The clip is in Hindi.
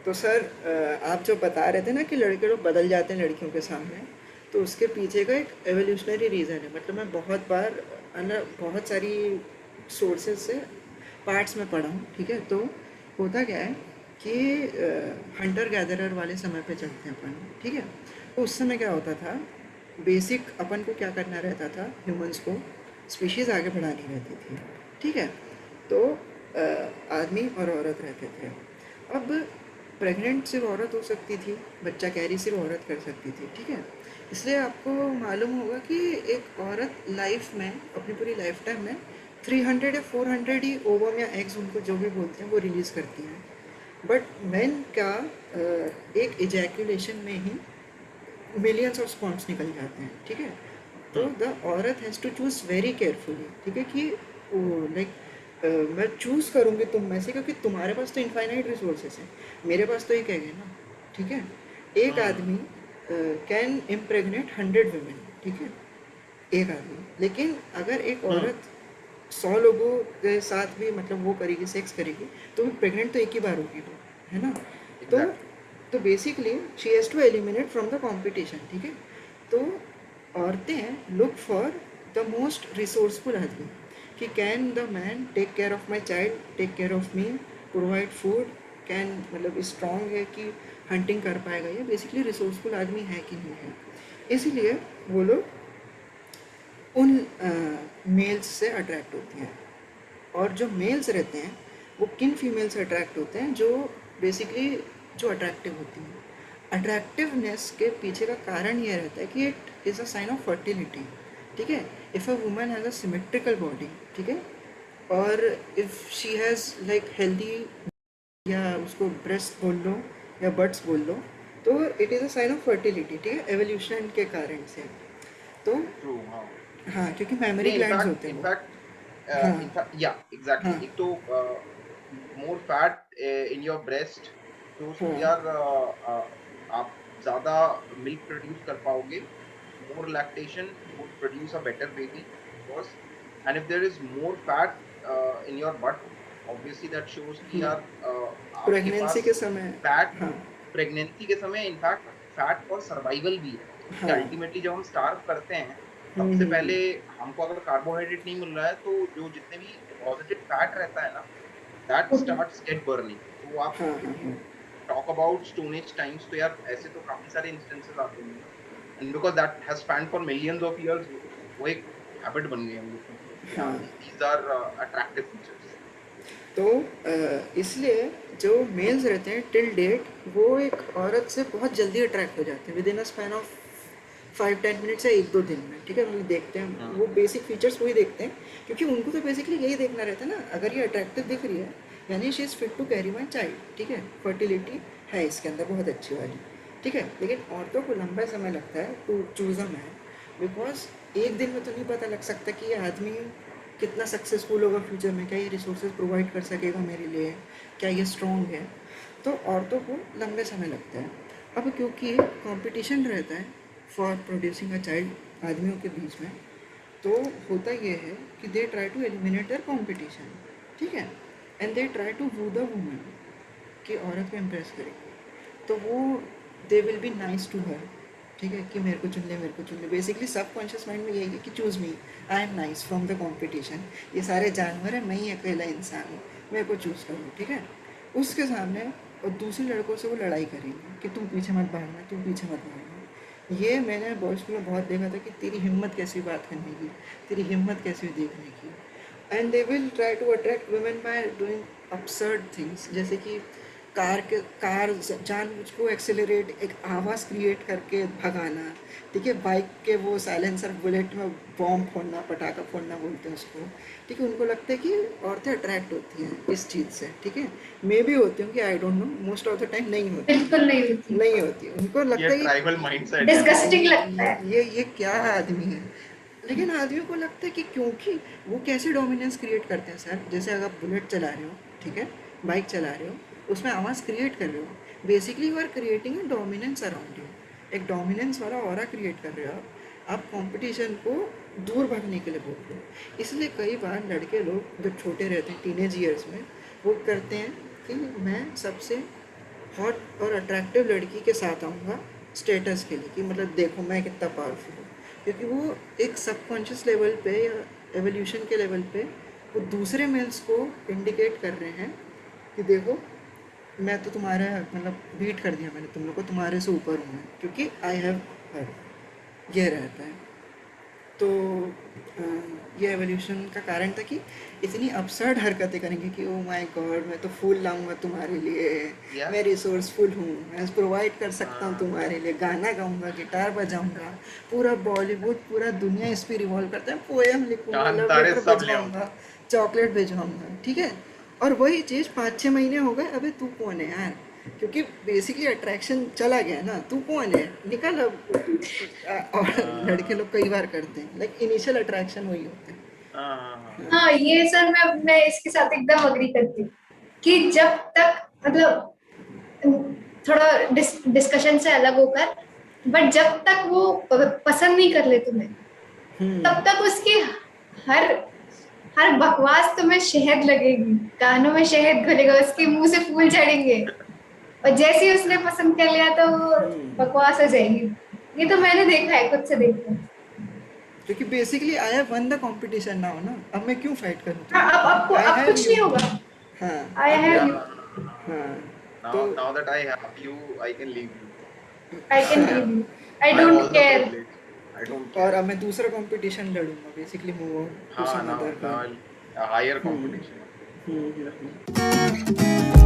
तो सर आप जो बता रहे थे ना कि लड़के लोग बदल जाते हैं लड़कियों के सामने, तो उसके पीछे का एक एवोल्यूशनरी रीज़न है। मतलब मैं बहुत बार बहुत सारी सोर्सेज से पार्ट्स में पढ़ा हूँ, ठीक है। तो होता क्या है कि हंटर गैदरर वाले समय पे चलते हैं अपन, ठीक है। तो उस समय क्या होता था, बेसिक अपन को क्या करना रहता था, ह्यूमंस को स्पीशीज़ आगे बढ़ानी रहती थी, ठीक है। तो आदमी और औरत रहते थे। अब प्रेग्नेंट सिर्फ औरत हो सकती थी, बच्चा कैरी सिर्फ औरत कर सकती थी, ठीक है। इसलिए आपको मालूम होगा कि एक औरत लाइफ में, अपनी पूरी लाइफ टाइम में 300 या 400 ही ओवम या एग्स, उनको जो भी बोलते हैं, वो रिलीज़ करती हैं। बट मेन का एक इजैकुलेशन में ही मिलियंस ऑफ स्पॉन्स निकल जाते हैं, ठीक है। तो हम्म। द औरत has to choose very carefully, ठीक है, कि लाइक मैं चूज़ करूँगी तुम में से, क्योंकि तुम्हारे पास तो इनफाइनाइट रिसोर्सेज हैं, मेरे पास तो एक है ना, ठीक है। एक हम्म। आदमी कैन इम्प्रेगनेट 100 women, ठीक है, एक आदमी। लेकिन अगर एक हम्म। औरत 100 लोगों के साथ भी मतलब वो करेगी, सेक्स करेगी, तो वो प्रेग्नेंट तो एक ही बार होगी वो, है ना। तो एग्जैक्टली। तो basically she has to eliminate from the competition, ठीक है। तो औरतें look for the most resourceful आदमी, कि can the man take care of my child, take care of me, provide food, can मतलब स्ट्रॉन्ग है कि हंटिंग कर पाएगा, या बेसिकली रिसोर्सफुल आदमी है कि नहीं है। इसीलिए वो लोग उन मेल्स से अट्रैक्ट होती हैं। और जो मेल्स रहते हैं वो किन फीमेल से अट्रैक्ट होते हैं, जो बेसिकली जो अट्रैक्टिव होती हैं। अट्रैक्टिवनेस के पीछे का कारण ये रहता है कि it is a sign of fertility, ठीक है। If a woman has a symmetrical body, ठीक है, और if she has like healthy, या उसको ब्रेस्ट बोल लो या बट्स बोल लो, तो it is a sign of fertility, ठीक है, एवोल्यूशन के कारण से। तो ट्रू। हाँ। हाँ, क्योंकि मेमोरी नहीं, ग्लैंड्स इनफैक्ट होते हैं वो। इनफैक्ट हाँ इनफैक्ट या एग्जैक्टली, हाँ एक तो more fat in your breast shows हाँ कि यार आप ज्यादा मिल्क प्रोड्यूस कर पाओगे, more lactation would produce a better baby, of course. And if there is more fat in your butt, obviously that shows कि यार आपके प्रेगनेंसी पास के समय। फैट हाँ प्रेगनेंसी के समय इनफैक्ट फैट फॉर सर्वाइवल भी है, कि हाँ। अल्टीमेटली जब हम स्टार्व करते हैं सबसे हम्म। पहले हमको अगर कार्बोहाइड्रेट नहीं मिल रहा है तो जो जितने भी डिपॉजिटेड फैट रहता है ना, दैट स्टार्ट्स गेट बर्निंग। तो आप हाँ इफ हाँ यू हाँ talk about stone age times, तो यार ऐसे तो काफी सारे इंस्टेंसेस आते होंगे। And because that has span for millions of years, वो एक हैबिट बन गई हम लोग की कि हाँ हाँ। These are attractive features. तो इसलिए जो मेल्स रहते हैं टिल डेट, वो एक औरत से बहुत जल्दी अट्रैक्ट हो जाते हैं, with in a span of 5-10 minutes या 1-2 दिन में, ठीक है। वो देखते हैं, वो बेसिक फीचर्स वही देखते हैं, क्योंकि उनको तो बेसिकली यही देखना रहता है ना। अगर ये अट्रैक्टिव दिख रही है, यानी she is fit to carry my child, ठीक है, फर्टिलिटी है इसके अंदर बहुत अच्छी वाली, ठीक है। लेकिन औरतों को लंबा समय लगता है to choose a man, because एक दिन में तो नहीं पता लग सकता कि ये आदमी कितना सक्सेसफुल होगा फ्यूचर में, क्या ये रिसोर्सेज प्रोवाइड कर सकेगा मेरे लिए, क्या ये स्ट्रॉन्ग है। तो औरतों को लंबे समय लगता है। अब क्योंकि कंपटीशन रहता है फॉर प्रोड्यूसिंग अ चाइल्ड आदमियों के बीच में, तो होता ये है कि they try to eliminate their competition, ठीक है, and they try to woo the woman, कि औरत को इम्प्रेस करेगी। तो वो they will be nice to her, ठीक है, कि मेरे को चुन ले, मेरे को चुन ले। बेसिकली सब कॉन्शियस माइंड में यही है कि choose me, I am nice from the competition, ये सारे जानवर हैं, मैं ही अकेला इंसान हूँ, मेरे को चूज़ कर लो, ठीक है। उसके सामने और दूसरे लड़कों से वो लड़ाई करेंगे कि तुम पीछे मत भागना, तुम पीछे मत भागना। ये मैंने बॉयज़ स्कूल में बहुत देखा था, कि तेरी हिम्मत कैसी बात करने की, तेरी हिम्मत कैसी देखने की। And they will try to attract women by doing absurd things, जैसे कि कार जानबूझ को एक्सेलरेट, एक आवाज़ क्रिएट करके भगाना, ठीक है। बाइक के वो साइलेंसर बुलेट में बॉम्ब फोड़ना, पटाखा फोड़ना बोलते हैं उसको, ठीक है। उनको लगता है कि औरतें अट्रैक्ट होती हैं इस चीज़ से, ठीक है। मे भी होती हूँ कि I don't know, most of the time नहीं होती, बिल्कुल नहीं होती। नहीं होती। उनको ये लगता है ट्राइबल माइंडसेट है। डिस्गस्टिंग लगता है। ये क्या आदमी है। लेकिन आदमियों को लगता है कि क्योंकि वो कैसे डोमिनेंस क्रिएट करते हैं सर, जैसे अगर आप बुलेट चला रहे हो, ठीक है, बाइक चला रहे हो, उसमें आवाज़ क्रिएट कर रहे हो, basically you are creating a dominance around you, एक डोमिनेंस वाला ऑरा क्रिएट कर रहे हो आप कंपटीशन को दूर भागने के लिए बोल रहे हो। इसलिए कई बार लड़के लोग जब छोटे रहते हैं टीनेज ईयर्स में, वो करते हैं कि मैं सबसे हॉट और अट्रैक्टिव लड़की के साथ आऊँगा स्टेटस के लिए कि मतलब देखो मैं कितना पावरफुल हूँ, क्योंकि वो एक सबकॉन्शियस लेवल पे या एवोल्यूशन के लेवल पे वो दूसरे मेल्स को इंडिकेट कर रहे हैं कि देखो मैं तो तुम्हारा मतलब बीट कर दिया मैंने तुम लोग को, तुम्हारे से ऊपर हूँ मैं, क्योंकि आई हैव हर, ये रहता है। तो ये एवोल्यूशन का कारण था कि इतनी अपसर्ड हरकतें करेंगे कि ओ माय गॉड मैं तो फूल लाऊंगा तुम्हारे लिए, या मैं रिसोर्सफुल हूँ, मैं प्रोवाइड कर सकता हूँ हाँ, तुम्हारे लिए, गाना गाऊंगा, गिटार बजाऊंगा, पूरा बॉलीवुड पूरा दुनिया इस पे रिवॉल्व करता है, पोएम लिखूंगा, चांद लव तारे लेटर सब ले आऊंगा। भिजवाऊंगा, चॉकलेट भिजवाऊंगा, ठीक है। और वही चीज़ 5-6 महीने हो गए, अबे तू कौन है यार, क्योंकि बेसिकली अट्रैक्शन चला गया ना, तू कौन है निकल अब और लड़के लोग कई बार करते हैं, लाइक इनिशियल अट्रैक्शन वही होता है। हाँ, हाँ, ये सर मैं इसके साथ एकदम अग्री करती हूँ कि जब तक मतलब थोड़ा डिस्कशन से अलग होकर, बट जब तक वो पसंद नहीं कर ले तुम्हें, तब तक उसकी हर हर बकवास तुम्हें शहद लगेगी, कानों में शहद घुलेगा, उसके मुंह से फूल झड़ेंगे, और जैसे ही उसने पसंद कर लिया तो वो बकवास हो जाएगी। ये तो मैंने देखा है, खुद से देखा है। क्योंकि basically I have one the competition now ना, अब मैं क्यों फाइट करूँ हाँ, तुम्हारे लिए, आई अब हैव कुछ यू। नहीं होगा। हाँ आई अब हैव yeah. यू, हाँ तो Now that I have you, I can leave you. I can leave you, I I have don't all the care. privilege. I don't और care. अब मैं दूसरा कंपटीशन लड़ूंगा, बेसिकली मूव ऑन टू हाँ, some other now girl. a higher competition. Hmm.